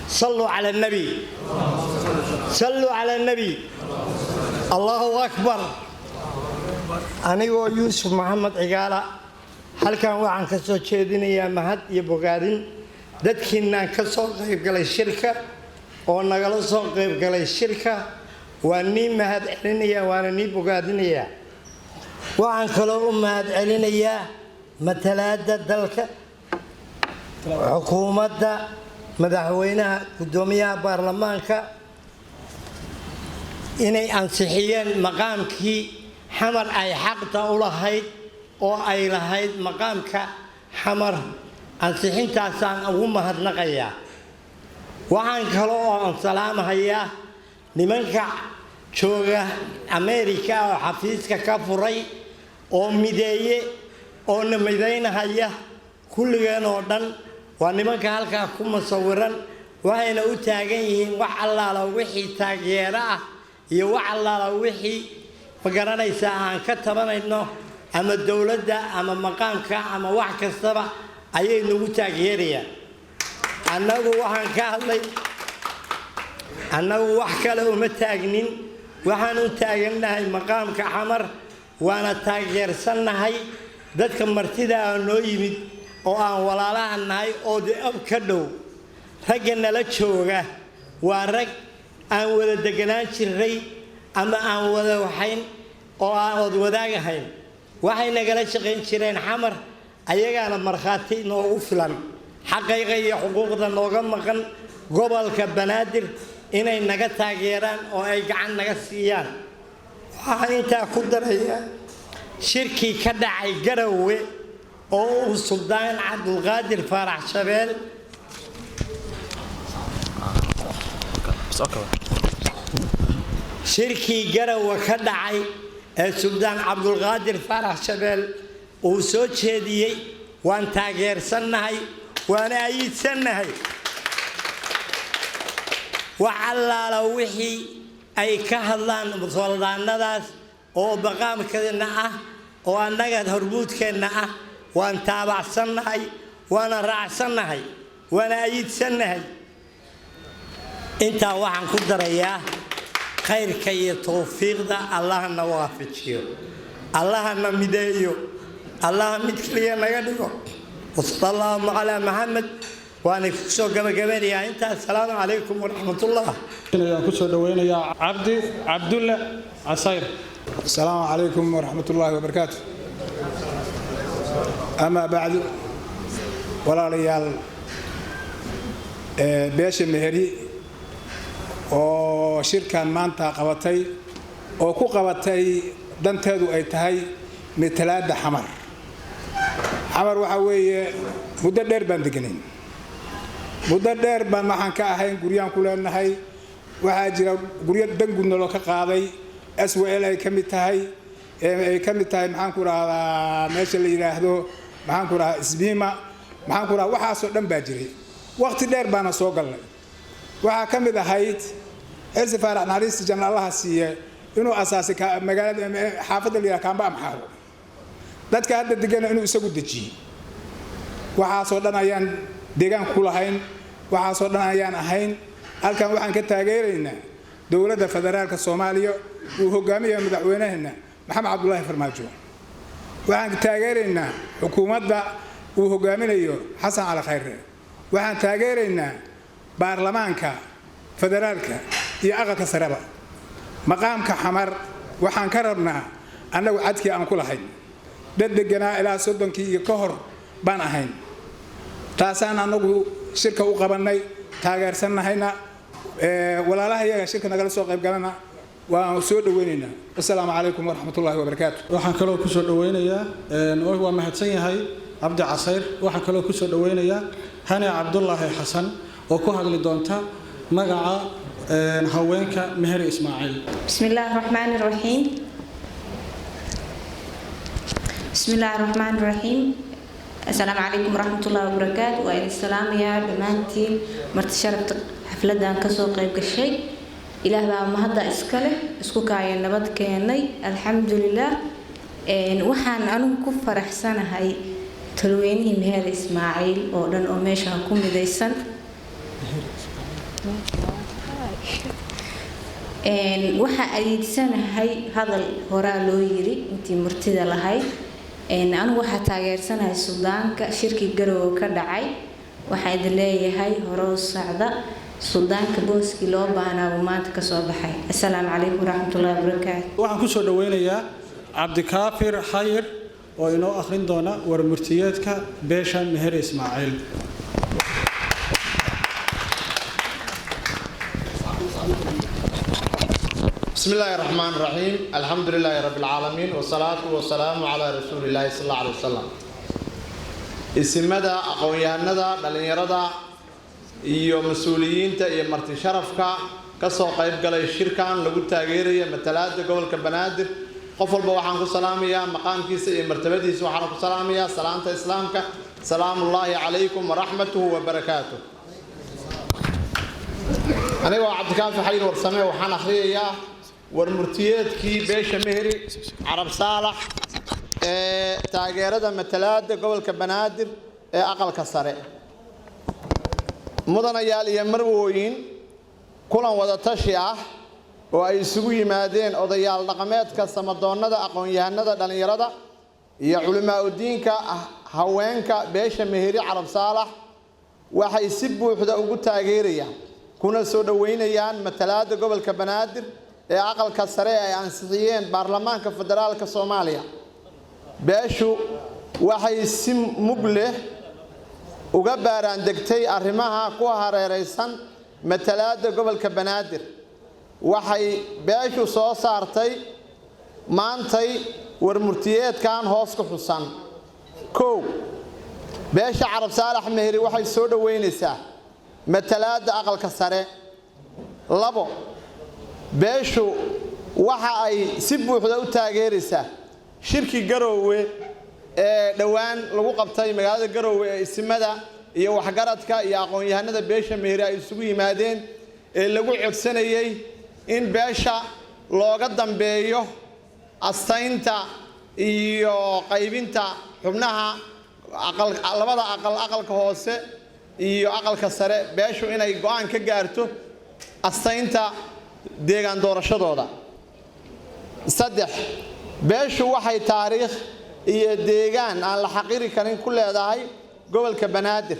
صلوا على النبي صلوا على النبي الله أكبر أنا يوسف محمد عقالة هل كان وعن كسر شيدين يا مهد يبغارين دتكنا كسر قريب قال الشركة ونقل سوق قريب قال الشركة واني مهد علينيا واني بغارينيا وعن كلو مهد علينيا مثلا دلك حكومة مدحوينها قدوميها برلمانك إني أنصحيين مقامك حمر أي حق تقولهاي أو أي لهاي مقامك حمر أنصحين تاسان أو مهدنقيا وعن كلو سلام هيا لمنك شوغا أمريكا وحفيزك كفري أو مدية أو نمدين هيا كل جنودن ونمك هالك كم صورن وين أتاجين وعلى لو وحي تاجيرة يوعلى لو وحي فقرنا يساعن كتبنا إنه أما الدولة ده أما مقامك أما وحك السبع أيه نو تاجيرية أنا وحن كهلي أنا وحك له متاجنين وحن تاجنا مقامك حمر وأنا تاجر سنة هاي ذاتك مرتدى إنه يمد oo aan walaalaha nahay oo ab ka dhow ragana la jooga waa rag aan wada deganaan jiray ama aan wada waxayn oo aan wadaagahayn waxay nagala shaqeyn jireen xamar ayagana marxaati noogu filan xaqayqa iyo xuquuqda nooga maqan gobolka banaadir inay naga taageeraan oo ay gacan naga siiyaan waxaan inta ku darayaa shirki ka dhacay Garowe أو السلطان عبد القادر فرح شبال شركي Garowe كدعي السلطان عبد القادر فرح شبال وسوت هدية وان تاجر سنهاي وانا أيد سنهاي وعلى لو وحي أي كهلان بصولان نداس أو بقام كذا وأنا قد هربوت كنا وأن تابع سنهاي وأنا راع سنهاي وأنا أيد سنهاي أنت وحن قدر إياه خير كي توفيق ده الله نوافق شيء الله نمديه الله متكليه نجده وصلى الله على محمد وأنا كسر جبل يا أنت السلام عليكم ورحمة الله. أنا كسر دوينا يا عبد الله عصير. السلام عليكم ورحمة الله وبركاته. أما بعد ولا ريال بيش المهري أو شركة مانتا قوتي أو كو قوتي دنتادو أي تهي مثلاد حمر وحوي مددر بندقنين مددر بان محان كاهين قريان كلنا هاي وحاجر قريان دنقلنا لو كقاضي أسوأ إلي كمتهي كمتهي محان كورا ماشي اللي يراهدو محان كورا اسبيما محان كورا waxaa soo dhan baa jiray waqti dheer baana soo galnay waxa kamid ahayd Elsefaar Naris Janalaha siiye inuu asaasi ka magaalada xaafadda liya kaamba amxaaro dadka hadda degan inuu isagu dajiyo waxa soo dhan ayaan deegaan ku lahayn waxa soo dhan ayaan ahayn halkan waxaan ka taageeraynaa dawladda federaalka Soomaaliya uu hogaamiyo madaxweynaha Maxamed Cabdullaahi Farmaajo waxaan taageeraynaa xukuumadda uu hogaaminayo Xasan Cali Khayre waxaan taageeraynaa baarlamaanka federaalka iyo aqalka sareba maqaamka xamar waxaan ka rabnaa anagu cadkii aan ku lahayn dad deganaa ilaa 30 iyo ka hor baan ahayn taasaan anagu shirka u qabanay taageersanahayna walaalaha iyaga shirka nagala soo qayb galana waan soo dhaweynayna assalaamu alaykum warahmatullaahi wabarakaatuh waxaan kaloo ku soo dhaweynayaa waa mahadsan yahay Abdi Casayr waxaan kaloo ku soo dhaweynayaa Hani Cabdullaahi Xasan oo ku hadli doonta magaca haweenka Meher Ismaaciil bismillaahir rahmaanir rahiim bismillaahir rahmaanir rahiim assalaamu alaykum warahmatullaahi wabarakaatuh wa idin salaamayaa dhamaantiin marti sharafta xafladan ka soo qayb gashay إله ما هذا إسكاله إسكوكا ينبض كيني الحمد لله وحن أنا كفر أحسن هاي تلويني مهر إسماعيل ودن أميشا كم ديسن waxa adeegsanahay hadal horaa loo yiri intii martida lahayd anigu waxa taageersanahay Suudaanka shirki garow ka dhacay waxa idin leeyahay horo socda Suudaanka booski loo baahnaa maanta ka soo baxay assalaamu calaykum waraxmatullaahi wabarakaatuh waxaan ku soo dhaweynayaa Cabdikaafir Xayir oo inoo akhrin doona warmurtiyeedka beesha Meher Ismaaciil بسم الله الرحمن الرحيم الحمد لله رب العالمين والصلاة والسلام على رسول الله صلى الله عليه وسلم اسمدا aqoon-yahanada dhalinyarada iyo mas'uuliyiinta iyo marti sharafka ka soo qayb galay shirkan lagu taageerayo matalaada gobolka Banaadir qof walba waxaan ku salaamayaa maqaamkiisa iyo martabadiisa waxaan ku salaamayaa salaanta islaamka salaamullaahi calaykum wa rahmatuhu wa barakaatuh aniga Cabdikaafir Xayir warsame waxaan akhriyayaa warmurtiyeedkii beesha Meheri Carab Saalax taageerada matalaada gobolka Banaadir ee aqalka sare mudanayaal iyo marwooyin kulan wada tashi ah oo ay isugu yimaadeen odayaal dhaqameedka samadoonnada aqoon-yahanada dhalinyarada iyo culimaa diinka haweenka beesha Meheri Carab Saalax waxay si buuxda ugu taageerayaan kuna soo dhaweynayaan matalaada gobolka Banaadir ee aqalka sare ay ansixiyeen baarlamaanka federaalka Soomaaliya beeshu waxay si mubleh uga baaraan degtay arrimaha ku hareeraysan matalaada gobolka Banaadir waxay beeshu soo saartay maantay warmurtiyeedkan hoos ku xusan koow beesha Carab Saalax Meheri waxay soo dhaweynaysaa matalaada aqalka sare labo beeshu waxa ay si buuxda u taageeraysaa shirki Garowe ee dhawaan lagu qabtay magaalada Garowe ee ismada iyo waxgaradka iyo aqoon-yahanada beesha Meheri ay isugu yimaadeen ee lagu codsanayay in beesha looga dambeeyo astaynta iyo qaybinta xubnaha labada aqalka hoose iyo aqalka sare beeshu inay go'aan ka gaarto astaynta deegaan doorashadooda saddex beeshu waxay taariikh iyo deegaan aan la xaqiri karin ku leedahay gobolka Banaadir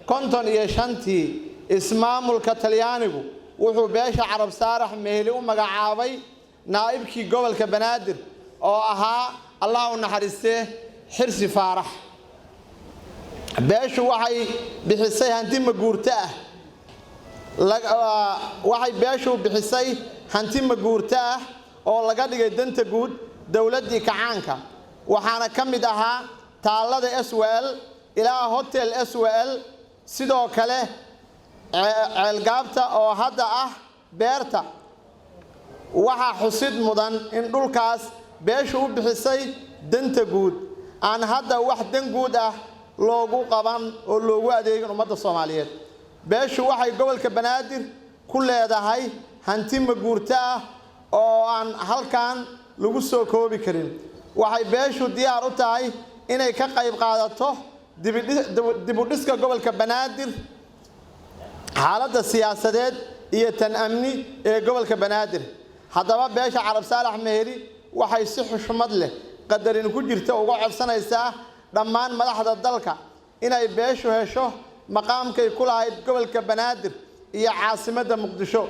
1955tii ismaamulka Talyaanigu wuxuu beesha Carab Saalax Meheri u magacaabay naa'ibkii gobolka Banaadir oo ahaa Allah u naxariistee Xirsi Faarax beeshu waxay bixisay hanti maguurta ah waxay beeshu bixisay hanti maguurta ah oo laga dhigay danta guud dawladii kacaanka waxaana kamid ahaa taalada SWL ilaa hotel SWL sidoo kale ceelgaabta oo hadda ah beerta waxa xusid mudan in dhulkaas beeshu u bixisay danta guud aan hadda wax dan guud ah loogu qaban oo loogu adeegin ummadda Soomaaliyeed beeshu waxay gobolka Banaadir ku leedahay hanti maguurta ah oo aan halkan lagu soo koobi karin waxay beeshu diyaar u tahay inay ka qayb qaadato dib u dhiska gobolka Banaadir xaaladda siyaasadeed iyo tan amni ee gobolka Banaadir haddaba beesha Carab Saalax Meheri waxay si xushmad leh qadarin ku jirta uga codsanaysaa dhammaan madaxda dalka inay beeshu hesho maqaamkay ku lahayd gobolka Banaadir iyo caasimadda Muqdisho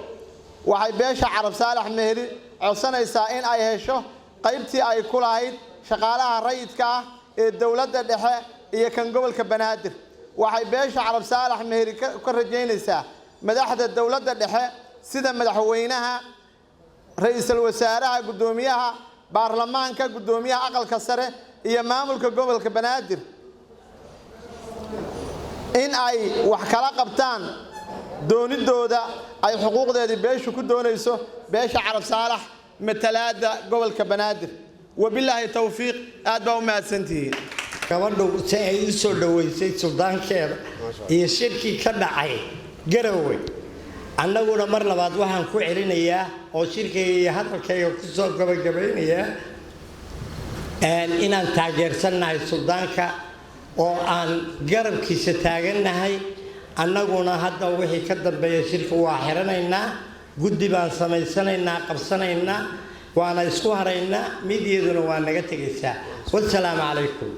waxay beesha Carab Saalax Meheri codsanaysaa in ay hesho qaybtii ay ku lahayd shaqaalaha rayidka ah ee dawladda dhexe iyo kan gobolka Banaadir waxay beesha Carab Saalax Meheri ka rajaynaysaa madaxda dawladda dhexe sida madaxweynaha ra'iisul wasaaraha gudoomiyaha baarlamaanka gudoomiyaha aqalka sare iyo maamulka gobolka Banaadir in ay wax kala qabtaan doonidooda ay xuquuqdeedii beeshu ku doonayso beesha Carab Saalax matalaada gobolka Banaadir wabillahi tawfiiq aad baa u mahadsantihiin gabadhu si ay u soo dhaweysay Suudaankeeda iyo shirki ka dhacay Garowe annaguna mar labaad waxaan ku celinayaa oo shirkayga iyo hadalkayga ku soo gabagabeynayaa inaan taageersanahay Suudaanka oo aan garabkiisa taagannahay annaguna hadda wixii ka dambeeya shirka waa xiranaynaa guddi baan samaysanaynaa qabsanaynaa waana isku haraynaa midiyaduna waa naga tegaysaa wassalaamu calaykum